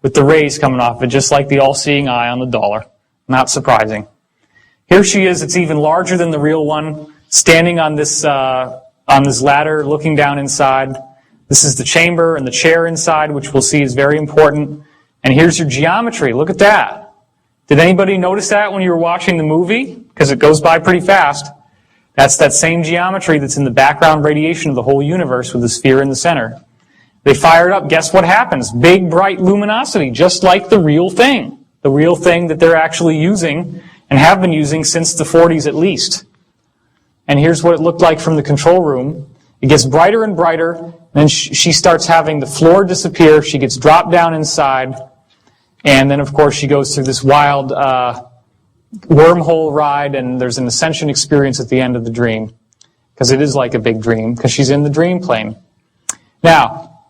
with the rays coming off it, just like the all-seeing eye on the dollar. Not surprising. Here she is. It's even larger than the real one, standing on this ladder, looking down inside. This is the chamber and the chair inside, which we'll see is very important. And here's your geometry. Look at that. Did anybody notice that when you were watching the movie? Because it goes by pretty fast. That's that same geometry that's in the background radiation of the whole universe with the sphere in the center. They fire it up. Guess what happens? Big, bright luminosity, just like the real thing. The real thing that they're actually using and have been using since the 40s at least. And here's what it looked like from the control room. It gets brighter and brighter, and then she starts having the floor disappear. She gets dropped down inside, and then, of course, she goes through this wild wormhole ride, and there's an ascension experience at the end of the dream, because it is like a big dream, because she's in the dream plane. Now,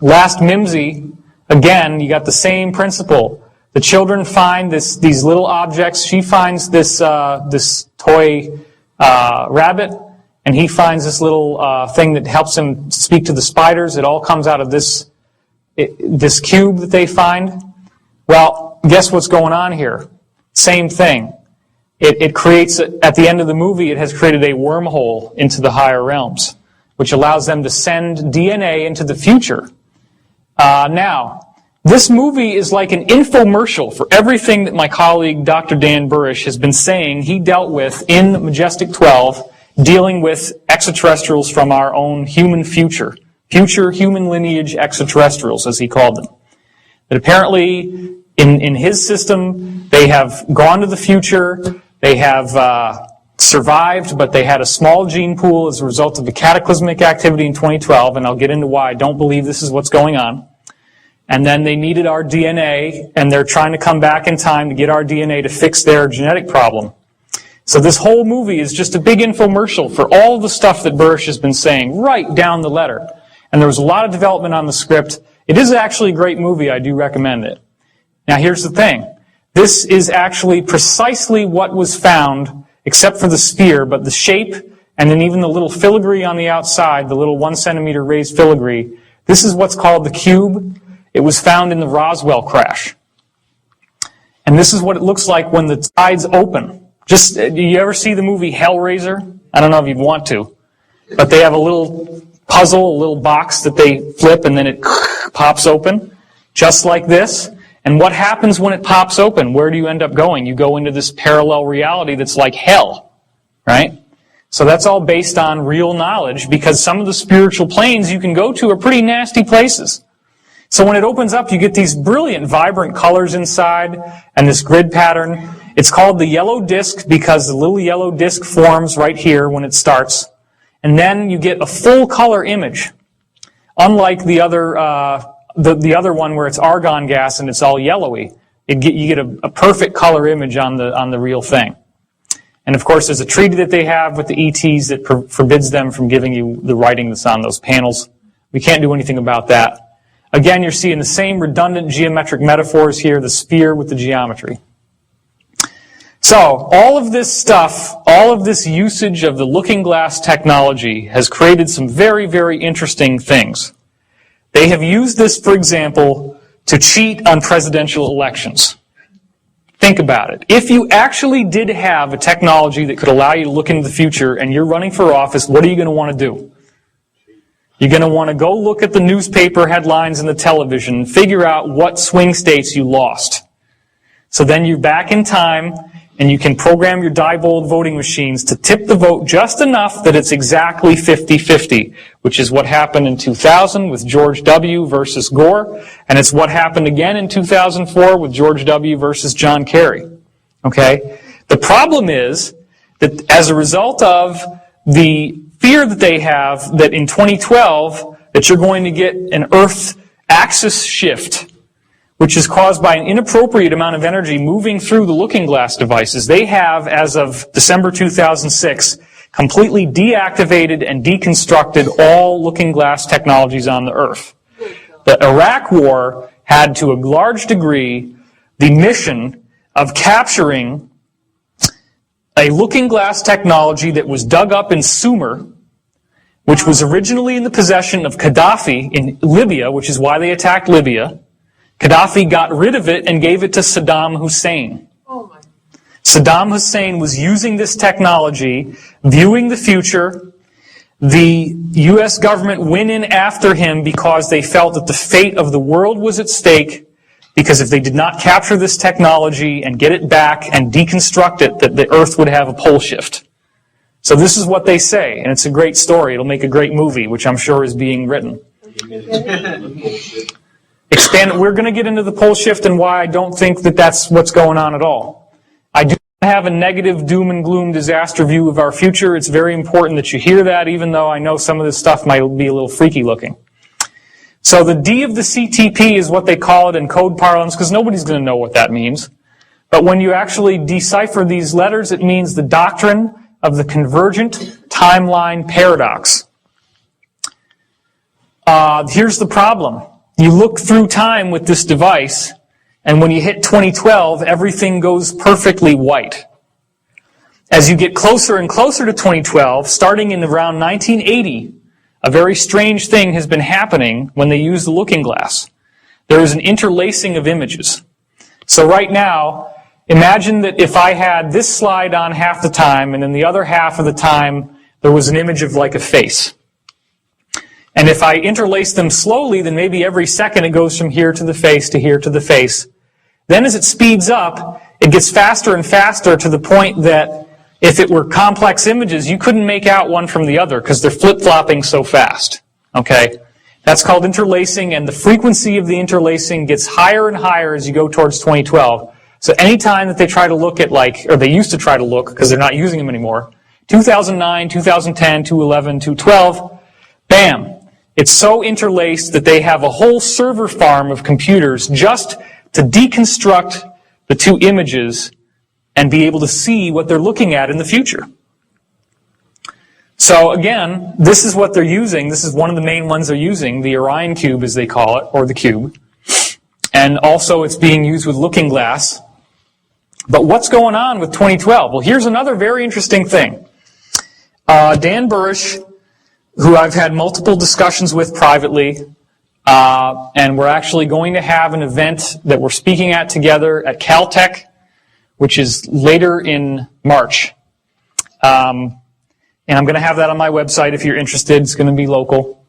last Mimsy, again, you got the same principle. The children find these little objects. She finds this toy rabbit, and he finds this little thing that helps him speak to the spiders. It all comes out of this cube that they find. Well, guess what's going on here? Same thing. It creates, at the end of the movie, it has created a wormhole into the higher realms, which allows them to send DNA into the future. Now, this movie is like an infomercial for everything that my colleague, Dr. Dan Burish, has been saying he dealt with in Majestic 12, dealing with extraterrestrials from our own human future human lineage extraterrestrials, as he called them. That apparently, in his system, they have gone to the future, they have survived, but they had a small gene pool as a result of the cataclysmic activity in 2012, and I'll get into why I don't believe this is what's going on. And then they needed our DNA, and they're trying to come back in time to get our DNA to fix their genetic problem. So this whole movie is just a big infomercial for all the stuff that Burish has been saying, right down the letter. And there was a lot of development on the script. It is actually a great movie. I do recommend it. Now here's the thing. This is actually precisely what was found, except for the sphere, but the shape, and then even the little filigree on the outside, the little 1 centimeter raised filigree. This is what's called the cube. It was found in the Roswell crash. And this is what it looks like when the tides open. Do you ever see the movie Hellraiser? I don't know if you'd want to. But they have a little puzzle, a little box that they flip, and then it pops open, just like this. And what happens when it pops open? Where do you end up going? You go into this parallel reality that's like hell, right? So that's all based on real knowledge, because some of the spiritual planes you can go to are pretty nasty places. So when it opens up, you get these brilliant, vibrant colors inside and this grid pattern. It's called the yellow disc because the little yellow disc forms right here when it starts. And then you get a full color image, unlike the other one where it's argon gas and it's all yellowy. You get a perfect color image on the real thing. And of course, there's a treaty that they have with the ETs that forbids them from giving you the writing that's on those panels. We can't do anything about that. Again, you're seeing the same redundant geometric metaphors here, the sphere with the geometry. So, all of this stuff, all of this usage of the looking glass technology has created some very, very interesting things. They have used this, for example, to cheat on presidential elections. Think about it. If you actually did have a technology that could allow you to look into the future and you're running for office, what are you going to want to do? You're going to want to go look at the newspaper headlines and the television, figure out what swing states you lost. So then you're back in time, and you can program your Diebold voting machines to tip the vote just enough that it's exactly 50-50, which is what happened in 2000 with George W. versus Gore, and it's what happened again in 2004 with George W. versus John Kerry. Okay? The problem is that as a result of the fear that they have that in 2012 that you're going to get an Earth axis shift, which is caused by an inappropriate amount of energy moving through the looking glass devices. They have, as of December 2006, completely deactivated and deconstructed all looking glass technologies on the Earth. The Iraq War had, to a large degree, the mission of capturing a looking glass technology that was dug up in Sumer, which was originally in the possession of Gaddafi in Libya, which is why they attacked Libya. Gaddafi got rid of it and gave it to Saddam Hussein. Saddam Hussein was using this technology, viewing the future. The U.S. government went in after him because they felt that the fate of the world was at stake, because if they did not capture this technology and get it back and deconstruct it, that the earth would have a pole shift. So this is what they say, and it's a great story. It'll make a great movie, which I'm sure is being written. We're going to get into the pole shift and why I don't think that that's what's going on at all. I do have a negative doom and gloom disaster view of our future. It's very important that you hear that, even though I know some of this stuff might be a little freaky looking. So the D of the CTP is what they call it in code parlance, because nobody's going to know what that means. But when you actually decipher these letters, it means the doctrine of the convergent timeline paradox. Here's the problem. You look through time with this device, and when you hit 2012, everything goes perfectly white. As you get closer and closer to 2012, starting in around 1980, a very strange thing has been happening when they use the looking glass. There is an interlacing of images. So right now, imagine that if I had this slide on half the time, and then the other half of the time, there was an image of like a face. And if I interlace them slowly, then maybe every second it goes from here to the face to here to the face. Then as it speeds up, it gets faster and faster to the point that if it were complex images, you couldn't make out one from the other because they're flip-flopping so fast. Okay? That's called interlacing, and the frequency of the interlacing gets higher and higher as you go towards 2012. So anytime that they try to look at, or they used to try to look because they're not using them anymore, 2009, 2010, 2011, 2012, bam. It's so interlaced that they have a whole server farm of computers just to deconstruct the two images and be able to see what they're looking at in the future. So again, this is what they're using. This is one of the main ones they're using, the Orion cube as they call it, or the cube. And also it's being used with looking glass. But what's going on with 2012? Well, here's another very interesting thing. Dan Burish, who I've had multiple discussions with privately, and we're actually going to have an event that we're speaking at together at Caltech, which is later in March. And I'm going to have that on my website if you're interested. It's going to be local.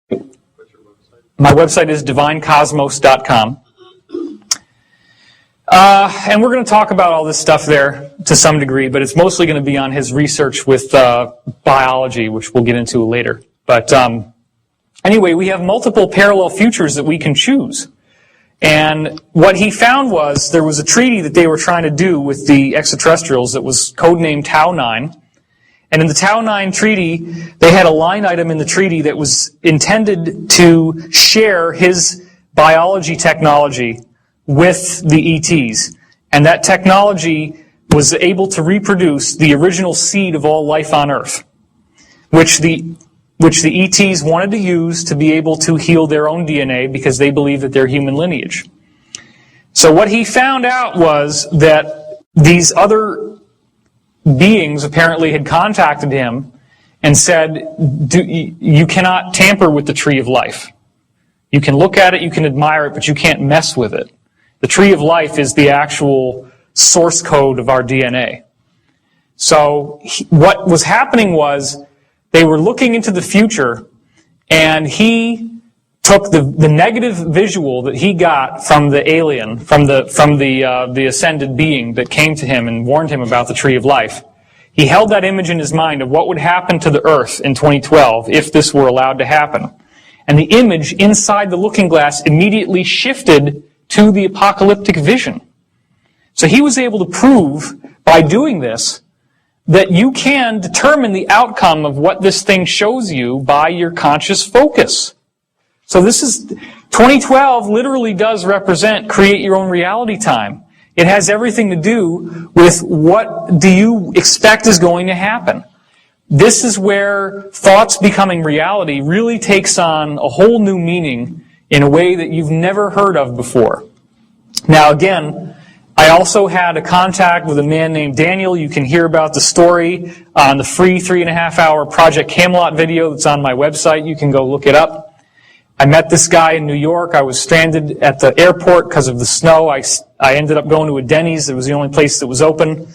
My website is divinecosmos.com. And we're going to talk about all this stuff there to some degree, but it's mostly going to be on his research with biology, which we'll get into later. But anyway, we have multiple parallel futures that we can choose. And what he found was there was a treaty that they were trying to do with the extraterrestrials that was codenamed Tau 9. And in the Tau 9 treaty, they had a line item in the treaty that was intended to share his biology technology with the ETs. And that technology was able to reproduce the original seed of all life on Earth, which the ETs wanted to use to be able to heal their own DNA because they believe that they're human lineage. So what he found out was that these other beings apparently had contacted him and said, you cannot tamper with the tree of life. You can look at it, you can admire it, but you can't mess with it. The tree of life is the actual source code of our DNA. So what was happening was they were looking into the future, and he took the negative visual that he got from the alien, from the ascended being that came to him and warned him about the tree of life. He held that image in his mind of what would happen to the Earth in 2012 if this were allowed to happen. And the image inside the looking glass immediately shifted to the apocalyptic vision. So he was able to prove by doing this that you can determine the outcome of what this thing shows you by your conscious focus. So 2012 literally does represent create your own reality time. It has everything to do with what do you expect is going to happen. This is where thoughts becoming reality really takes on a whole new meaning in a way that you've never heard of before. Now again, I also had a contact with a man named Daniel. You can hear about the story on the free 3.5-hour Project Camelot video that's on my website. You can go look it up. I met this guy in New York. I was stranded at the airport because of the snow. I ended up going to a Denny's. It was the only place that was open.